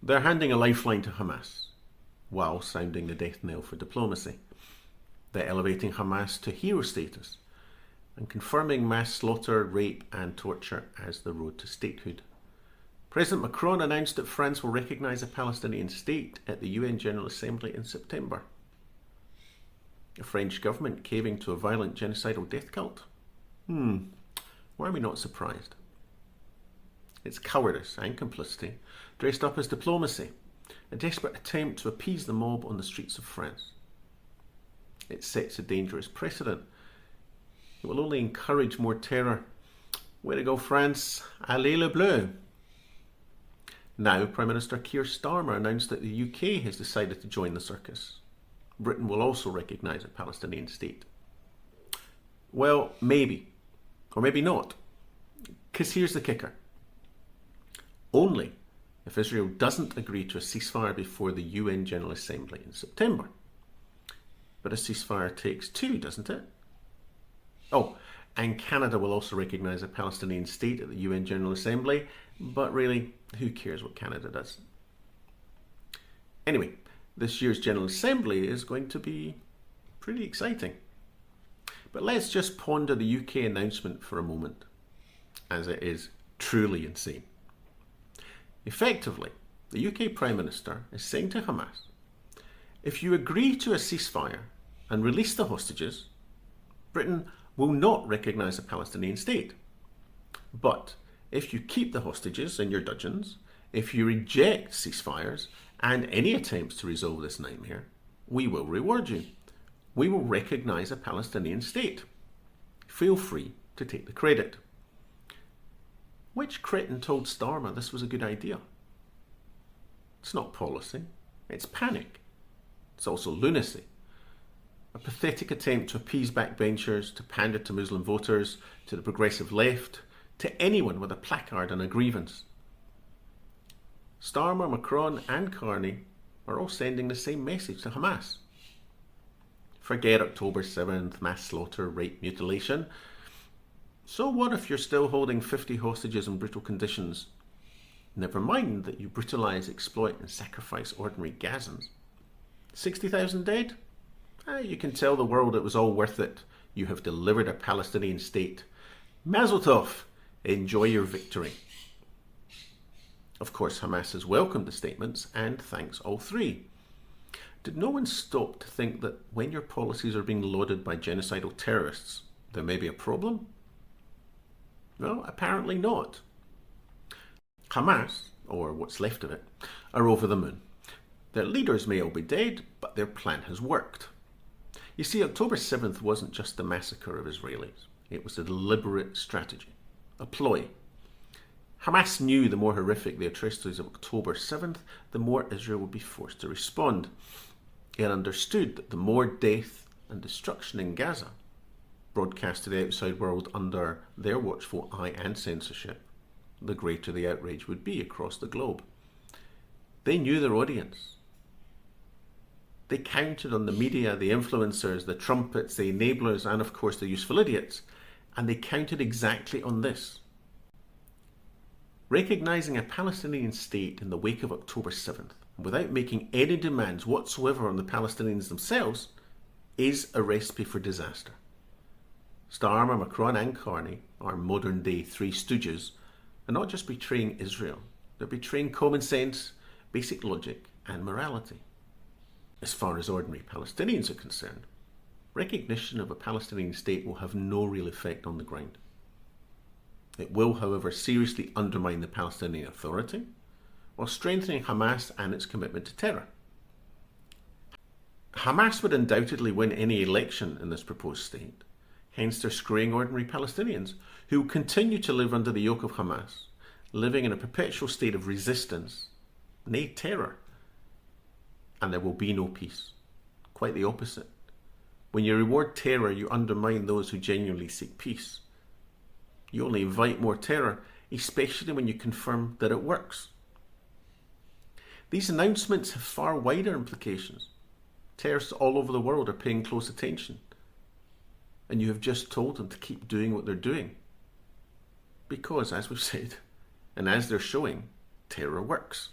They're handing a lifeline to Hamas, while sounding the death knell for diplomacy. They're elevating Hamas to hero status and confirming mass slaughter, rape and torture as the road to statehood. President Macron announced that France will recognise a Palestinian state at the UN General Assembly in September. The French government caving to a violent genocidal death cult? Why are we not surprised? It's cowardice and complicity dressed up as diplomacy, a desperate attempt to appease the mob on the streets of France. It sets a dangerous precedent. It will only encourage more terror. Way to go, France. Allez le bleu. Now, Prime Minister Keir Starmer announced that the UK has decided to join the circus. Britain will also recognise a Palestinian state. Well, maybe. Or maybe not. Because here's the kicker. Only if Israel doesn't agree to a ceasefire before the UN General Assembly in September. But a ceasefire takes two, doesn't it? Oh, and Canada will also recognise a Palestinian state at the UN General Assembly, but really, who cares what Canada does? Anyway, this year's General Assembly is going to be pretty exciting. But let's just ponder the UK announcement for a moment, as it is truly insane. Effectively, the UK Prime Minister is saying to Hamas, if you agree to a ceasefire and release the hostages, Britain will not recognise a Palestinian state. But if you keep the hostages in your dungeons, if you reject ceasefires and any attempts to resolve this nightmare, we will reward you. We will recognise a Palestinian state. Feel free to take the credit. Which cretin told Starmer this was a good idea? It's not policy, it's panic. It's also lunacy. A pathetic attempt to appease backbenchers, to pander to Muslim voters, to the progressive left, to anyone with a placard and a grievance. Starmer, Macron and Carney are all sending the same message to Hamas. Forget October 7th, mass slaughter, rape, mutilation. So what if you're still holding 50 hostages in brutal conditions? Never mind that you brutalise, exploit and sacrifice ordinary Gazans. 60,000 dead? You can tell the world it was all worth it. You have delivered a Palestinian state. Mazel tov! Enjoy your victory. Of course, Hamas has welcomed the statements and thanks all three. Did no one stop to think that when your policies are being lauded by genocidal terrorists, there may be a problem? No, apparently not. Hamas, or what's left of it, are over the moon. Their leaders may all be dead, but their plan has worked. You see, October 7th wasn't just the massacre of Israelis. It was a deliberate strategy, a ploy. Hamas knew the more horrific the atrocities of October 7th, the more Israel would be forced to respond. It understood that the more death and destruction in Gaza, broadcast to the outside world under their watchful eye and censorship, the greater the outrage would be across the globe. They knew their audience. They counted on the media, the influencers, the trumpets, the enablers, and of course the useful idiots. And they counted exactly on this. Recognising a Palestinian state in the wake of October 7th, without making any demands whatsoever on the Palestinians themselves, is a recipe for disaster. Starmer, Macron and Carney, our modern day Three Stooges, are not just betraying Israel, they're betraying common sense, basic logic and morality. As far as ordinary Palestinians are concerned, recognition of a Palestinian state will have no real effect on the ground. It will, however, seriously undermine the Palestinian Authority, while strengthening Hamas and its commitment to terror. Hamas would undoubtedly win any election in this proposed state, hence they're screwing ordinary Palestinians, who will continue to live under the yoke of Hamas, living in a perpetual state of resistance, nay terror. And there will be no peace. Quite the opposite. When you reward terror, you undermine those who genuinely seek peace. You only invite more terror, especially when you confirm that it works. These announcements have far wider implications. Terrorists all over the world are paying close attention. And you have just told them to keep doing what they're doing. Because, as we've said, and as they're showing, terror works.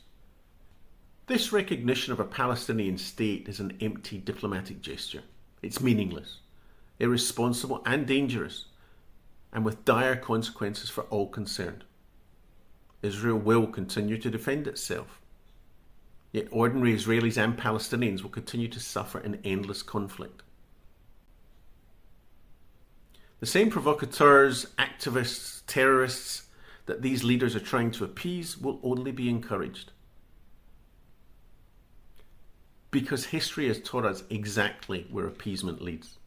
This recognition of a Palestinian state is an empty diplomatic gesture. It's meaningless, irresponsible and dangerous, and with dire consequences for all concerned. Israel will continue to defend itself. Yet ordinary Israelis and Palestinians will continue to suffer in endless conflict. The same provocateurs, activists, terrorists that these leaders are trying to appease will only be encouraged. Because history has taught us exactly where appeasement leads.